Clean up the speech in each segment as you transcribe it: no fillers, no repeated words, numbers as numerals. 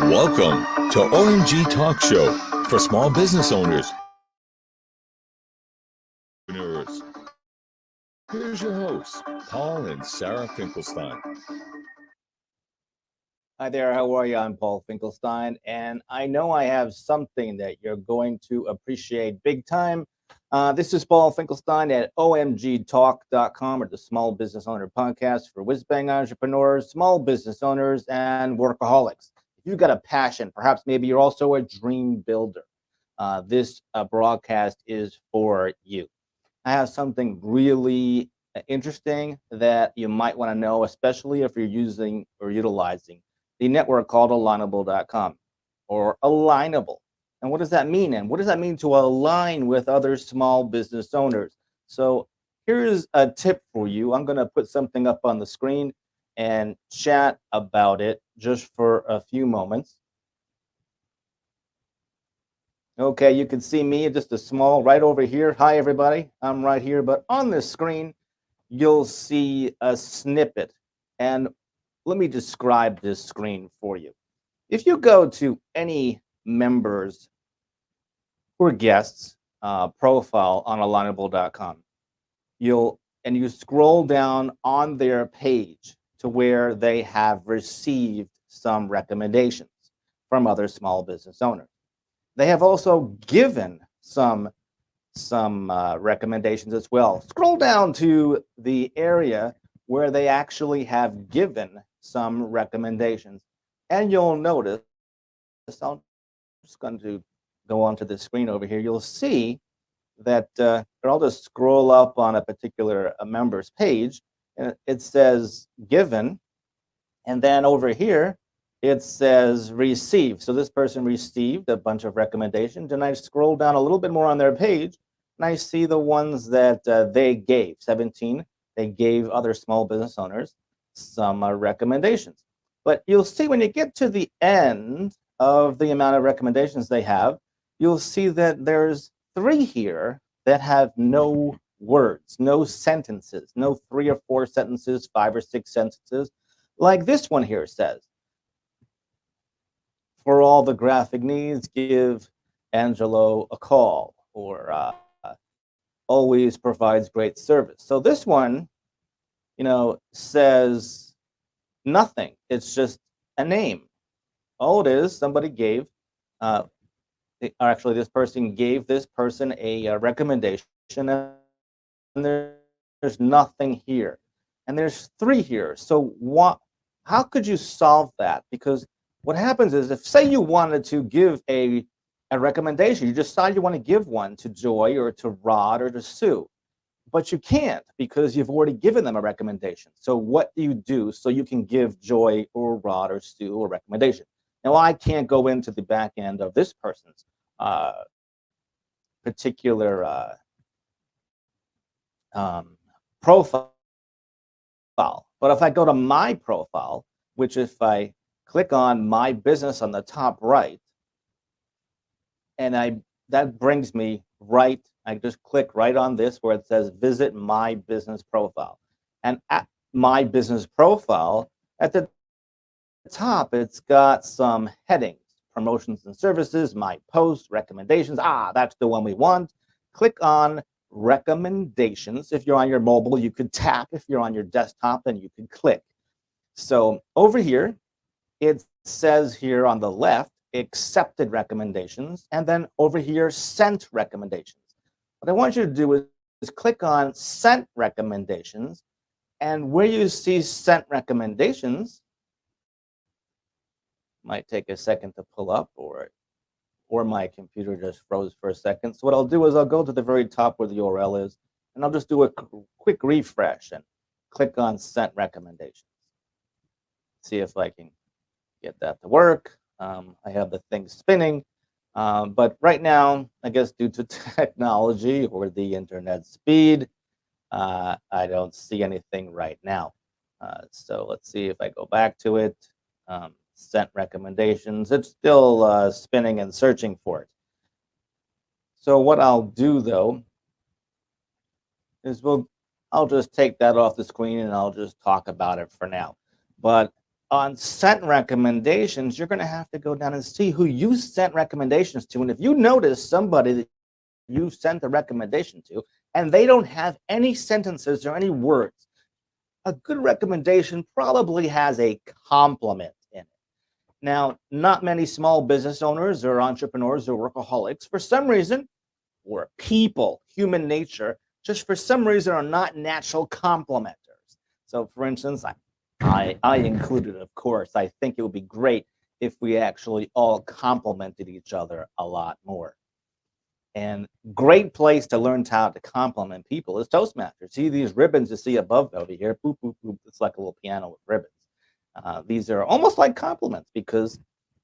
Welcome to OMG Talk Show for small business owners. Here's your hosts, Paul and Sarah Finkelstein. Hi there, how are you? I'm Paul Finkelstein, and I know I have something that you're going to appreciate big time. This is Paul Finkelstein at omgtalk.com, or the Small Business Owner Podcast for whiz-bang entrepreneurs, small business owners, and workaholics. If you've got a passion, perhaps maybe you're also a dream builder, this broadcast is for you. I have something really interesting that you might want to know, especially if you're using or utilizing the network called Alignable.com or Alignable. And what does that mean? And what does that mean to align with other small business owners? So here's a tip for you. I'm going to put something up on the screen and chat about it just for a few moments. Okay, you can see me just a small right over here. Hi, everybody. I'm right here. But on this screen, you'll see a snippet. And let me describe this screen for you. If you go to any members or guests profile on alignable.com, you scroll down on their page to where they have received some recommendations from other small business owners. They have also given some recommendations as well. Scroll down to the area where they actually have given some recommendations, and you'll notice, I'm just going to go onto the screen over here. You'll see that I'll just scroll up on a particular member's page, and it says given, and then over here it says receive. So this person received a bunch of recommendations, and I scroll down a little bit more on their page, and I see the ones that they gave, 17. They gave other small business owners some recommendations. But you'll see when you get to the end of the amount of recommendations they have, you'll see that there's 3 here that have no words, no sentences, no 3 or 4 sentences, 5 or 6 sentences, like this one here says. For all the graphic needs, give Angelo a call, or always provides great service. So this one, says nothing. It's just a name. All it is, somebody gave, or actually this person gave this person a recommendation, and there's nothing here. And there's 3 here. So how could you solve that? Because what happens is, if say you wanted to give a recommendation, you decide you want to give one to Joy or to Rod or to Sue, but you can't because you've already given them a recommendation. So what do you do so you can give Joy or Rod or Sue a recommendation? Now, I can't go into the back end of this person's particular profile, but if I go to my profile, which if I click on my business on the top right, and that brings me right, I just click right on this where it says visit my business profile. And at my business profile, at the top, it's got some headings: promotions and services, my posts, recommendations. That's the one we want. Click on recommendations. If you're on your mobile, you could tap. If you're on your desktop, then you could click. So over here, it says here on the left, accepted recommendations, and then over here, sent recommendations. What I want you to do is click on sent recommendations, and where you see sent recommendations, might take a second to pull up, or my computer just froze for a second. So what I'll do is I'll go to the very top where the URL is, and I'll just do a quick refresh and click on sent recommendations. See if I can get that to work. I have the thing spinning, but right now, I guess due to technology or the internet speed, I don't see anything right now. So let's see if I go back to it. Sent recommendations. It's still spinning and searching for it. So what I'll do though is I'll just take that off the screen and I'll just talk about it for now. But on sent recommendations, you're going to have to go down and see who you sent recommendations to. And if you notice somebody that you sent a recommendation to and they don't have any sentences or any words, a good recommendation probably has a compliment in it. Now, not many small business owners or entrepreneurs or workaholics, for some reason, or people, human nature, just for some reason are not natural complimenters. So, for instance, I included, of course, I think it would be great if we actually all complimented each other a lot more. And great place to learn how to compliment people is Toastmasters. See these ribbons you see above over here? Boop, boop, boop. It's like a little piano with ribbons. These are almost like compliments because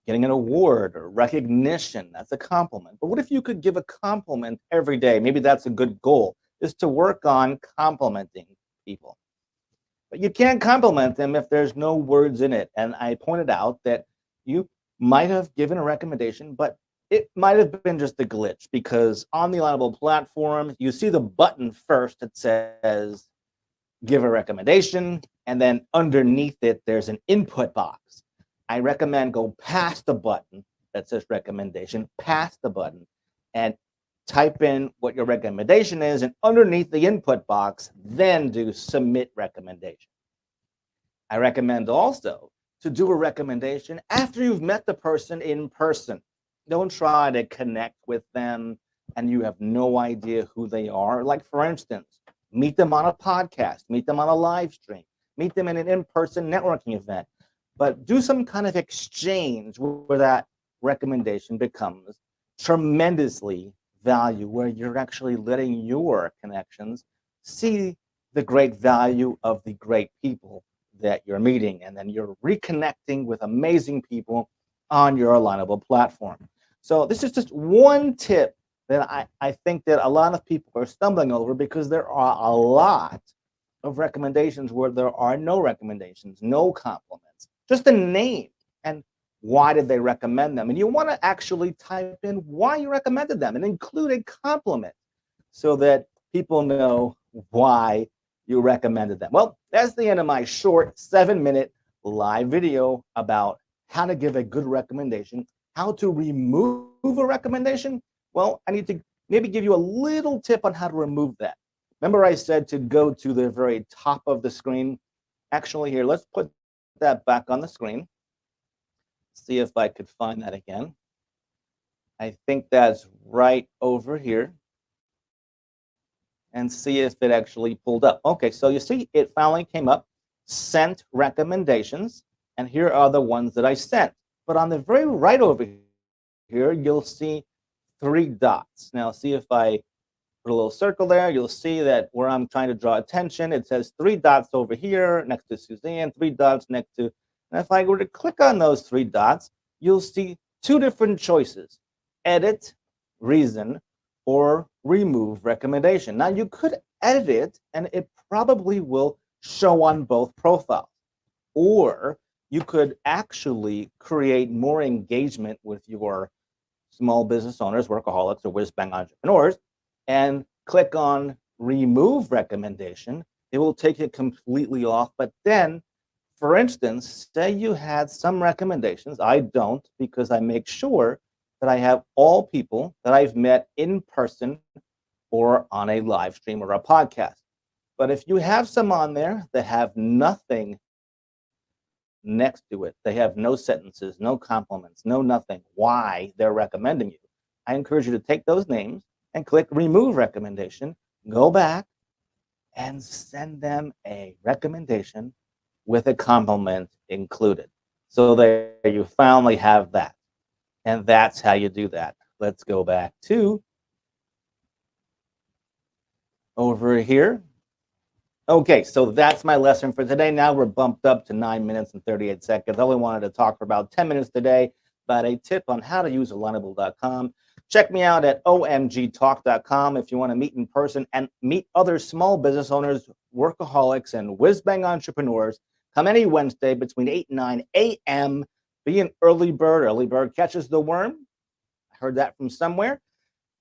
getting an award or recognition, that's a compliment. But what if you could give a compliment every day? Maybe that's a good goal, is to work on complimenting people. But you can't compliment them if there's no words in it. And I pointed out that you might have given a recommendation, but it might have been just a glitch because on the Alignable platform, you see the button first that says give a recommendation, and then underneath it, there's an input box. I recommend go past the button that says recommendation, past the button, and type in what your recommendation is, and underneath the input box, then do submit recommendation. I recommend also to do a recommendation after you've met the person in person. Don't try to connect with them and you have no idea who they are. Like, for instance, meet them on a podcast, meet them on a live stream, meet them in an in-person networking event, but do some kind of exchange where that recommendation becomes tremendously value, where you're actually letting your connections see the great value of the great people that you're meeting, and then you're reconnecting with amazing people on your Alignable platform. So this is just one tip that I think that a lot of people are stumbling over, because there are a lot of recommendations where there are no recommendations, no compliments, just a name and why did they recommend them. And you want to actually type in why you recommended them and include a compliment so that people know why you recommended them. Well, that's the end of my short 7-minute live video about how to give a good recommendation, how to remove a recommendation. Well, I need to maybe give you a little tip on how to remove that. Remember I said to go to the very top of the screen? Actually, here, let's put that back on the screen. See if I could find that again. I think that's right over here. And see if it actually pulled up. Okay, so you see it finally came up, sent recommendations, and here are the ones that I sent. But on the very right over here, you'll see 3 dots. Now see if I put a little circle there, you'll see that where I'm trying to draw attention, it says 3 dots over here next to Suzanne, 3 dots next to, and if I were to click on those 3 dots, you'll see 2 different choices: edit, reason, or remove recommendation. Now you could edit it and it probably will show on both profiles, or you could actually create more engagement with your small business owners, workaholics, or whiz-bang entrepreneurs and click on remove recommendation. It will take it completely off. But then, for instance, say you had some recommendations. I don't, because I make sure that I have all people that I've met in person or on a live stream or a podcast. But if you have some on there that have nothing next to it, they have no sentences, no compliments, no nothing, why they're recommending you, I encourage you to take those names and click remove recommendation, go back and send them a recommendation with a compliment included. So there you finally have that. And that's how you do that. Let's go back to over here. Okay, so that's my lesson for today. Now we're bumped up to 9 minutes and 38 seconds. I only wanted to talk for about 10 minutes today about a tip on how to use Alignable.com. Check me out at omgtalk.com if you want to meet in person and meet other small business owners, workaholics, and whiz-bang entrepreneurs. Come any Wednesday between 8 and 9 a.m. Be an early bird. Early bird catches the worm. I heard that from somewhere.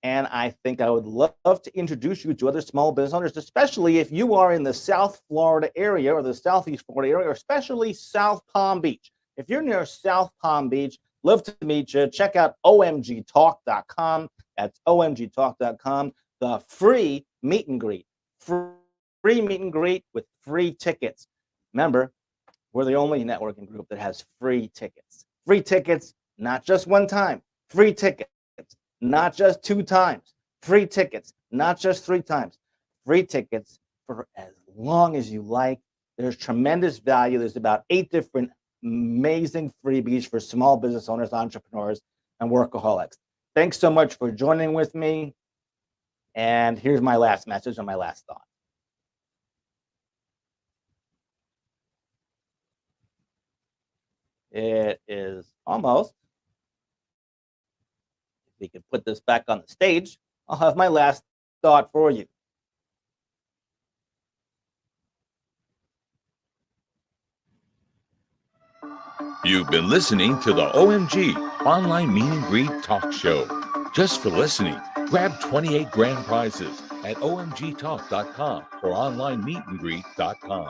And I think I would love to introduce you to other small business owners, especially if you are in the South Florida area or the Southeast Florida area, or especially South Palm Beach. If you're near South Palm Beach, love to meet you. Check out omgtalk.com. That's omgtalk.com. The free meet and greet. Free meet and greet with free tickets. Remember, we're the only networking group that has free tickets. Free tickets, not just one time. Free tickets, not just 2 times. Free tickets, not just 3 times. Free tickets for as long as you like. There's tremendous value. There's about 8 different amazing freebies for small business owners, entrepreneurs, and workaholics. Thanks so much for joining with me. And here's my last message and my last thought. It is almost. If we could put this back on the stage, I'll have my last thought for you. You've been listening to the OMG Online Meet and Greet Talk Show. Just for listening, grab 28 grand prizes at omgtalk.com or onlinemeetandgreet.com.